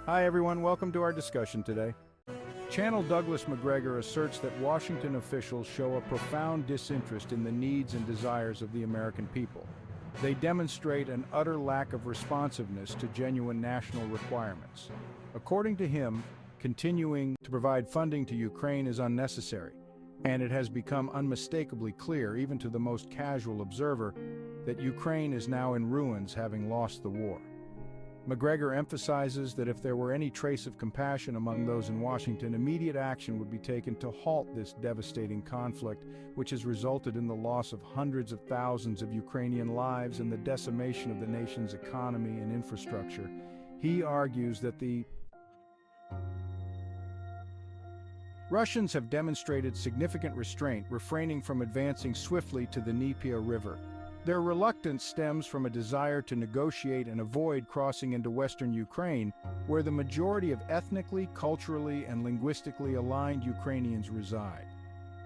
Hi everyone, welcome to our discussion today. Channel Douglas Macgregor asserts that Washington officials show a profound disinterest in the needs and desires of the American people. They demonstrate an utter lack of responsiveness to genuine national requirements. According to him, continuing to provide funding to Ukraine is unnecessary, and it has become unmistakably clear, even to the most casual observer, that Ukraine is now in ruins, having lost the war. Macgregor emphasizes that if there were any trace of compassion among those in Washington, immediate action would be taken to halt this devastating conflict, which has resulted in the loss of hundreds of thousands of Ukrainian lives and the decimation of the nation's economy and infrastructure. He argues that the Russians have demonstrated significant restraint, refraining from advancing swiftly to the Dnieper River. Their reluctance stems from a desire to negotiate and avoid crossing into western Ukraine, where the majority of ethnically, culturally, and linguistically aligned Ukrainians reside.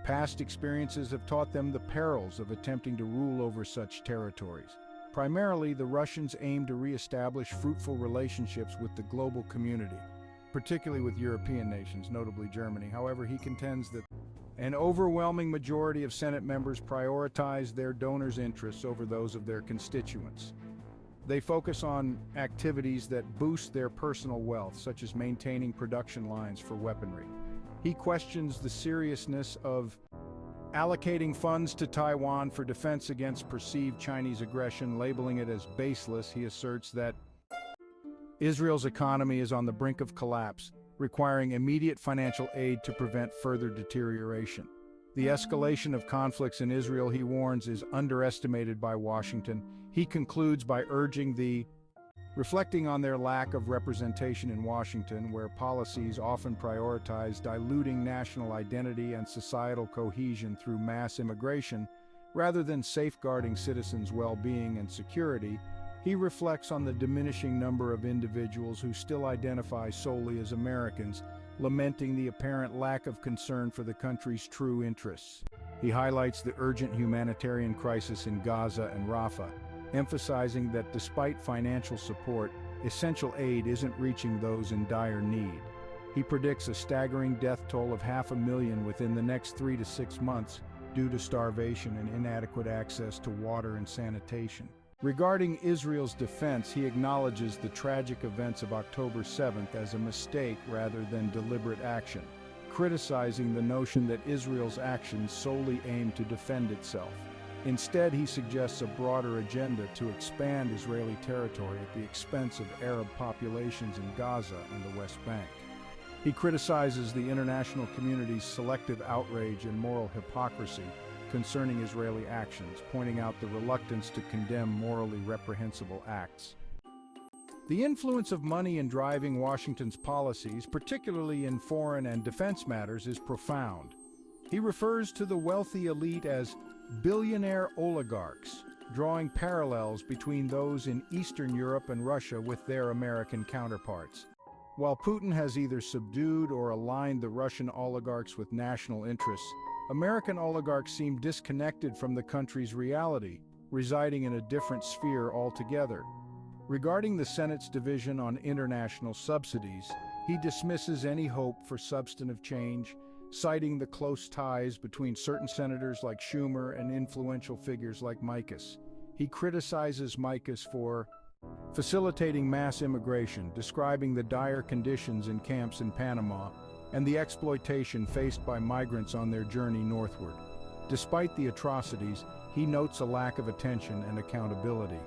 Past experiences have taught them the perils of attempting to rule over such territories. Primarily, the Russians aim to re-establish fruitful relationships with the global community, particularly with European nations, notably Germany. However, he contends that an overwhelming majority of Senate members prioritize their donors' interests over those of their constituents. They focus on activities that boost their personal wealth, such as maintaining production lines for weaponry. He questions the seriousness of allocating funds to Taiwan for defense against perceived Chinese aggression, labeling it as baseless. He asserts that Israel's economy is on the brink of collapse, requiring immediate financial aid to prevent further deterioration. The escalation of conflicts in Israel, he warns, is underestimated by Washington. He concludes by reflecting on their lack of representation in Washington, where policies often prioritize diluting national identity and societal cohesion through mass immigration, rather than safeguarding citizens' well-being and security. He reflects on the diminishing number of individuals who still identify solely as Americans, lamenting the apparent lack of concern for the country's true interests. He highlights the urgent humanitarian crisis in Gaza and Rafah, emphasizing that despite financial support, essential aid isn't reaching those in dire need. He predicts a staggering death toll of 500,000 within the next 3 to 6 months due to starvation and inadequate access to water and sanitation. Regarding Israel's defense, he acknowledges the tragic events of October 7th as a mistake rather than deliberate action, criticizing the notion that Israel's actions solely aim to defend itself. Instead, he suggests a broader agenda to expand Israeli territory at the expense of Arab populations in Gaza and the West Bank. He criticizes the international community's selective outrage and moral hypocrisy concerning Israeli actions, pointing out the reluctance to condemn morally reprehensible acts. The influence of money in driving Washington's policies, particularly in foreign and defense matters, is profound. He refers to the wealthy elite as billionaire oligarchs, drawing parallels between those in Eastern Europe and Russia with their American counterparts. While Putin has either subdued or aligned the Russian oligarchs with national interests, American oligarchs seem disconnected from the country's reality, residing in a different sphere altogether. Regarding the Senate's division on international subsidies, he dismisses any hope for substantive change, citing the close ties between certain senators like Schumer and influential figures like Mikus. He criticizes Mikus for facilitating mass immigration, describing the dire conditions in camps in Panama, and the exploitation faced by migrants on their journey northward. Despite the atrocities, he notes a lack of attention and accountability.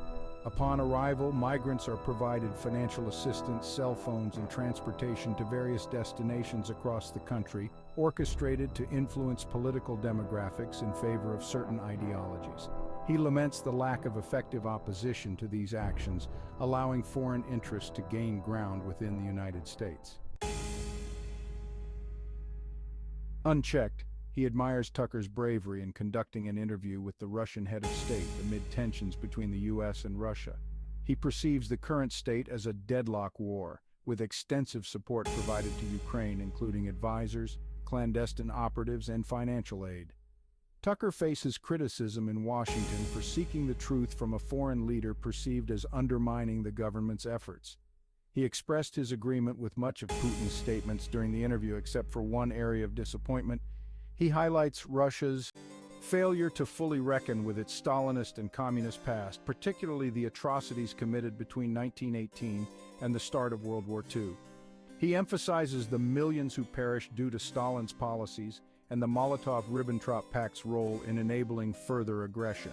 Upon arrival, migrants are provided financial assistance, cell phones, and transportation to various destinations across the country, orchestrated to influence political demographics in favor of certain ideologies. He laments the lack of effective opposition to these actions, allowing foreign interests to gain ground within the United States. Unchecked, he admires Tucker's bravery in conducting an interview with the Russian head of state amid tensions between the U.S. and Russia. He perceives the current state as a deadlock war, with extensive support provided to Ukraine, including advisors, clandestine operatives, and financial aid. Tucker faces criticism in Washington for seeking the truth from a foreign leader perceived as undermining the government's efforts. He expressed his agreement with much of Putin's statements during the interview except for one area of disappointment. He highlights Russia's failure to fully reckon with its Stalinist and communist past, particularly the atrocities committed between 1918 and the start of World War II. He emphasizes the millions who perished due to Stalin's policies and the Molotov-Ribbentrop Pact's role in enabling further aggression.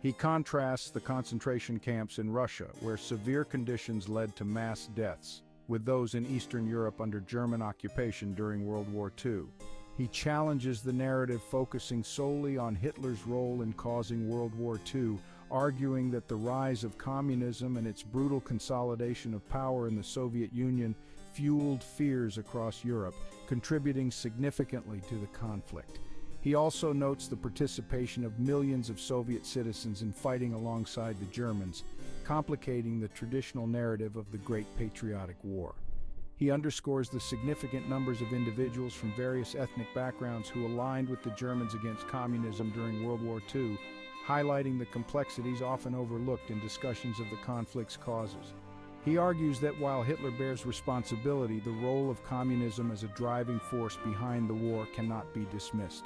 He contrasts the concentration camps in Russia, where severe conditions led to mass deaths, with those in Eastern Europe under German occupation during World War II. He challenges the narrative focusing solely on Hitler's role in causing World War II, arguing that the rise of communism and its brutal consolidation of power in the Soviet Union fueled fears across Europe, contributing significantly to the conflict. He also notes the participation of millions of Soviet citizens in fighting alongside the Germans, complicating the traditional narrative of the Great Patriotic War. He underscores the significant numbers of individuals from various ethnic backgrounds who aligned with the Germans against communism during World War II, highlighting the complexities often overlooked in discussions of the conflict's causes. He argues that while Hitler bears responsibility, the role of communism as a driving force behind the war cannot be dismissed.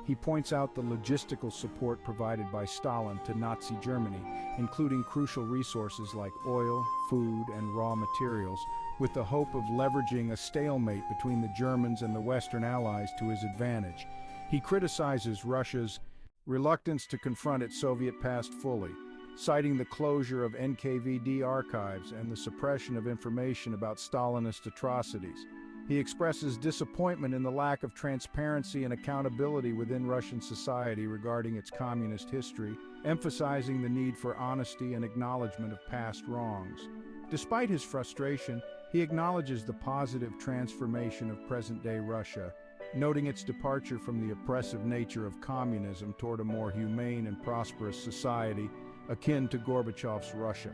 He points out the logistical support provided by Stalin to Nazi Germany, including crucial resources like oil, food, and raw materials, with the hope of leveraging a stalemate between the Germans and the Western Allies to his advantage. He criticizes Russia's reluctance to confront its Soviet past fully, citing the closure of NKVD archives and the suppression of information about Stalinist atrocities. He expresses disappointment in the lack of transparency and accountability within Russian society regarding its communist history, emphasizing the need for honesty and acknowledgement of past wrongs. Despite his frustration, he acknowledges the positive transformation of present-day Russia, noting its departure from the oppressive nature of communism toward a more humane and prosperous society akin to Gorbachev's Russia.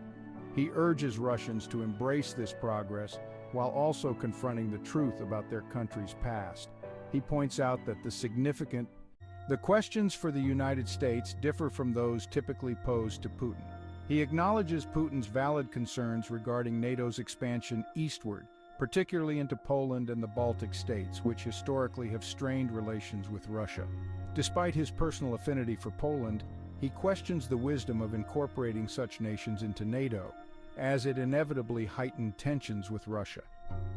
He urges Russians to embrace this progress while also confronting the truth about their country's past. He points out that the questions for the United States differ from those typically posed to Putin. He acknowledges Putin's valid concerns regarding NATO's expansion eastward, particularly into Poland and the Baltic states, which historically have strained relations with Russia. Despite his personal affinity for Poland, he questions the wisdom of incorporating such nations into NATO, as it inevitably heightened tensions with Russia.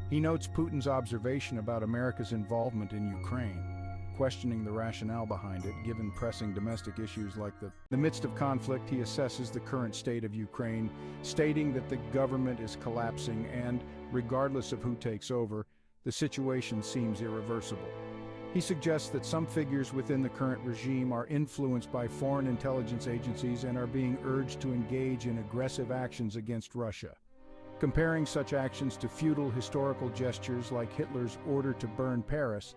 He notes Putin's observation about America's involvement in Ukraine, questioning the rationale behind it, given pressing domestic issues like In the midst of conflict, he assesses the current state of Ukraine, stating that the government is collapsing and, regardless of who takes over, the situation seems irreversible. He suggests that some figures within the current regime are influenced by foreign intelligence agencies and are being urged to engage in aggressive actions against Russia. Comparing such actions to futile historical gestures like Hitler's order to burn Paris,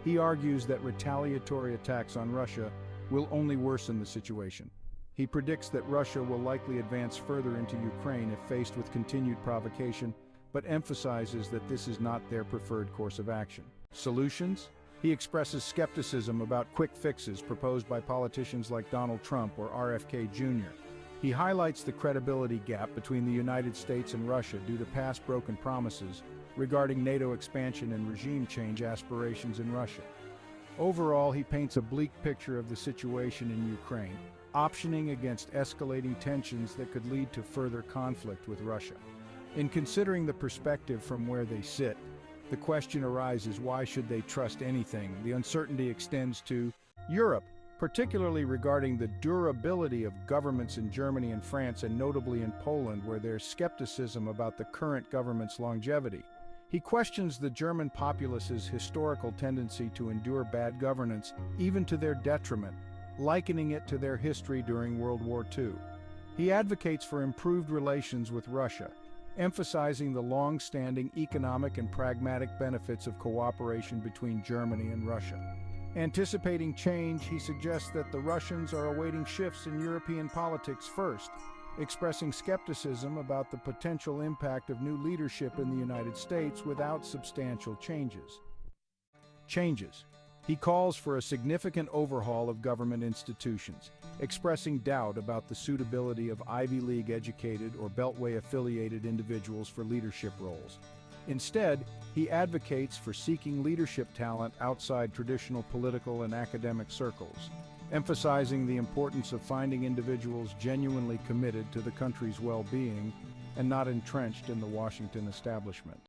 he argues that retaliatory attacks on Russia will only worsen the situation. He predicts that Russia will likely advance further into Ukraine if faced with continued provocation, but emphasizes that this is not their preferred course of action. Solutions? He expresses skepticism about quick fixes proposed by politicians like Donald Trump or RFK Jr. He highlights the credibility gap between the United States and Russia due to past broken promises regarding NATO expansion and regime change aspirations in Russia. Overall, he paints a bleak picture of the situation in Ukraine, optioning against escalating tensions that could lead to further conflict with Russia. In considering the perspective from where they sit, the question arises, why should they trust anything? The uncertainty extends to Europe, particularly regarding the durability of governments in Germany and France, and notably in Poland, where there's skepticism about the current government's longevity. He questions the German populace's historical tendency to endure bad governance, even to their detriment, likening it to their history during World War II. He advocates for improved relations with Russia, emphasizing the long-standing economic and pragmatic benefits of cooperation between Germany and Russia. Anticipating change, he suggests that the Russians are awaiting shifts in European politics first, expressing skepticism about the potential impact of new leadership in the United States without substantial changes. He calls for a significant overhaul of government institutions, expressing doubt about the suitability of Ivy League-educated or Beltway-affiliated individuals for leadership roles. Instead, he advocates for seeking leadership talent outside traditional political and academic circles, emphasizing the importance of finding individuals genuinely committed to the country's well-being and not entrenched in the Washington establishment.